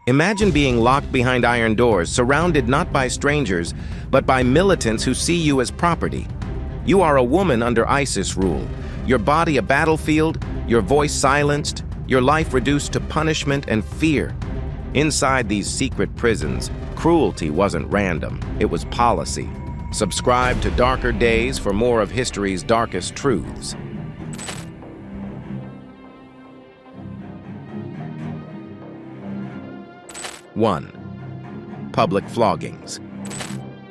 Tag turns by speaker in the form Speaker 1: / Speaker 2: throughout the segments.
Speaker 1: Imagine being locked behind iron doors, surrounded not by strangers, but by militants who see you as property. You are a woman under ISIS rule, your body a battlefield, your voice silenced, your life reduced to punishment and fear. Inside these secret prisons, cruelty wasn't random, it was policy. Subscribe to Darker Days for more of history's darkest truths. 1. Public floggings.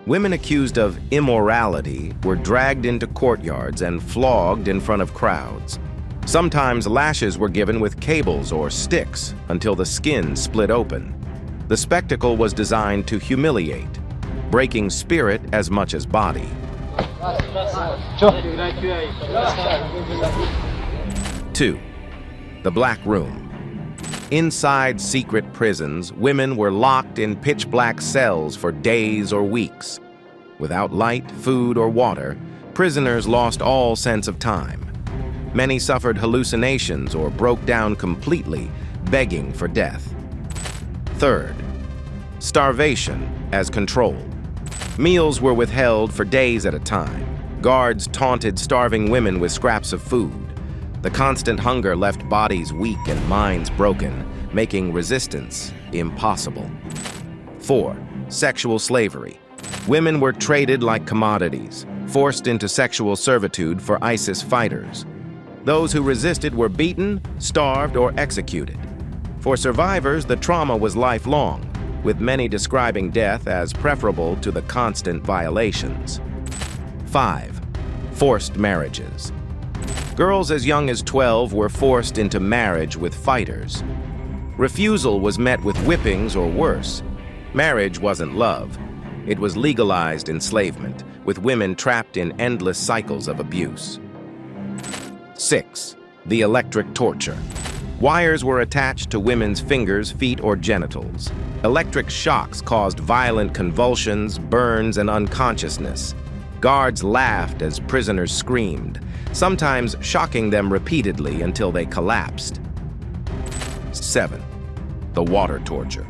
Speaker 1: Women accused of immorality were dragged into courtyards and flogged in front of crowds. Sometimes lashes were given with cables or sticks until the skin split open. The spectacle was designed to humiliate, breaking spirit as much as body. 2. The Black Room. Inside secret prisons, women were locked in pitch-black cells for days or weeks. Without light, food, or water, prisoners lost all sense of time. Many suffered hallucinations or broke down completely, begging for death. 3. Starvation as control. Meals were withheld for days at a time. Guards taunted starving women with scraps of food. The constant hunger left bodies weak and minds broken, making resistance impossible. 4. Sexual slavery. Women were traded like commodities, forced into sexual servitude for ISIS fighters. Those who resisted were beaten, starved, or executed. For survivors, the trauma was lifelong, with many describing death as preferable to the constant violations. 5. Forced marriages. Girls as young as 12 were forced into marriage with fighters. Refusal was met with whippings or worse. Marriage wasn't love. It was legalized enslavement, with women trapped in endless cycles of abuse. 6. The electric torture. Wires were attached to women's fingers, feet, or genitals. Electric shocks caused violent convulsions, burns, and unconsciousness. Guards laughed as prisoners screamed, sometimes shocking them repeatedly until they collapsed. 7. The water torture.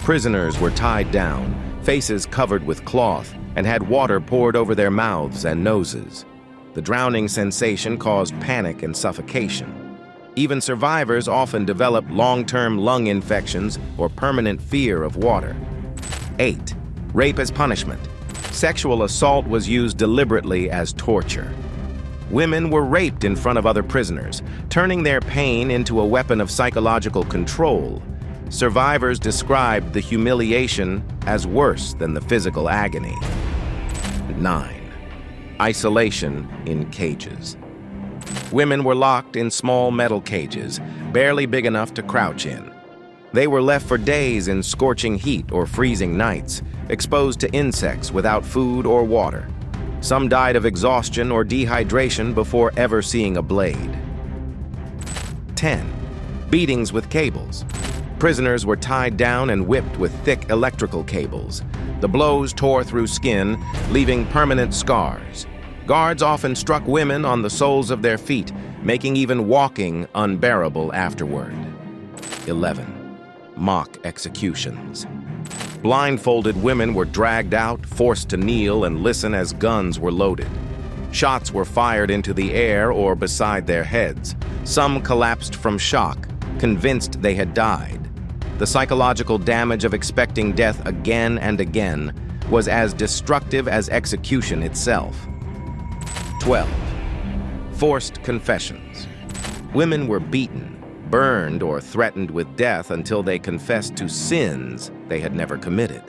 Speaker 1: Prisoners were tied down, faces covered with cloth, and had water poured over their mouths and noses. The drowning sensation caused panic and suffocation. Even survivors often developed long-term lung infections or permanent fear of water. 8. Rape as punishment. Sexual assault was used deliberately as torture. Women were raped in front of other prisoners, turning their pain into a weapon of psychological control. Survivors described the humiliation as worse than the physical agony. 9. Isolation in cages. Women were locked in small metal cages, barely big enough to crouch in. They were left for days in scorching heat or freezing nights, exposed to insects without food or water. Some died of exhaustion or dehydration before ever seeing a blade. 10. Beatings with cables. Prisoners were tied down and whipped with thick electrical cables. The blows tore through skin, leaving permanent scars. Guards often struck women on the soles of their feet, making even walking unbearable afterward. 11. Mock executions. Blindfolded women were dragged out, forced to kneel and listen as guns were loaded. Shots were fired into the air or beside their heads. Some collapsed from shock, convinced they had died. The psychological damage of expecting death again and again was as destructive as execution itself. 12. Forced confessions. Women were beaten, burned, or threatened with death until they confessed to sins they had never committed.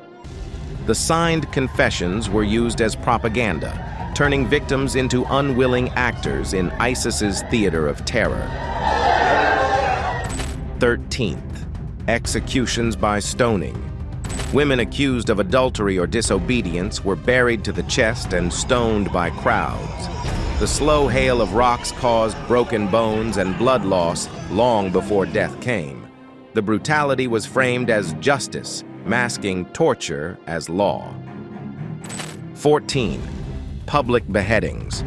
Speaker 1: The signed confessions were used as propaganda, turning victims into unwilling actors in ISIS's theater of terror. 13th. Executions by stoning. Women accused of adultery or disobedience were buried to the chest and stoned by crowds. The slow hail of rocks caused broken bones and blood loss long before death came. The brutality was framed as justice, masking torture as law. 14. Public beheadings.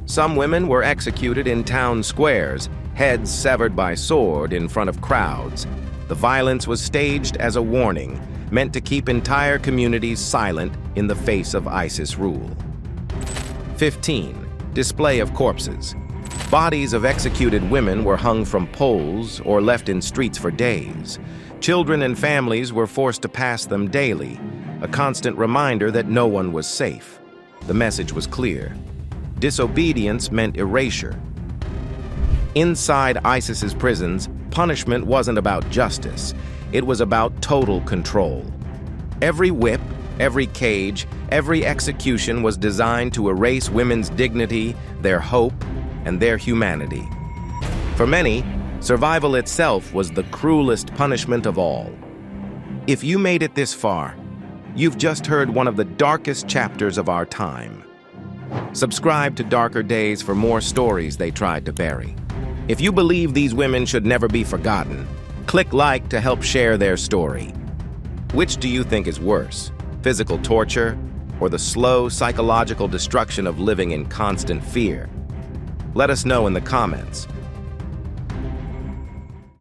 Speaker 1: Some women were executed in town squares, heads severed by sword in front of crowds. The violence was staged as a warning, meant to keep entire communities silent in the face of ISIS rule. 15. Display of corpses. Bodies of executed women were hung from poles or left in streets for days. Children and families were forced to pass them daily, a constant reminder that no one was safe. The message was clear. Disobedience meant erasure. Inside ISIS's prisons, punishment wasn't about justice. It was about total control. Every whip, every cage, every execution was designed to erase women's dignity, their hope, and their humanity. For many, survival itself was the cruelest punishment of all. If you made it this far, you've just heard one of the darkest chapters of our time. Subscribe to Darker Days for more stories they tried to bury. If you believe these women should never be forgotten, click like to help share their story. Which do you think is worse, physical torture or the slow psychological destruction of living in constant fear? Let us know in the comments.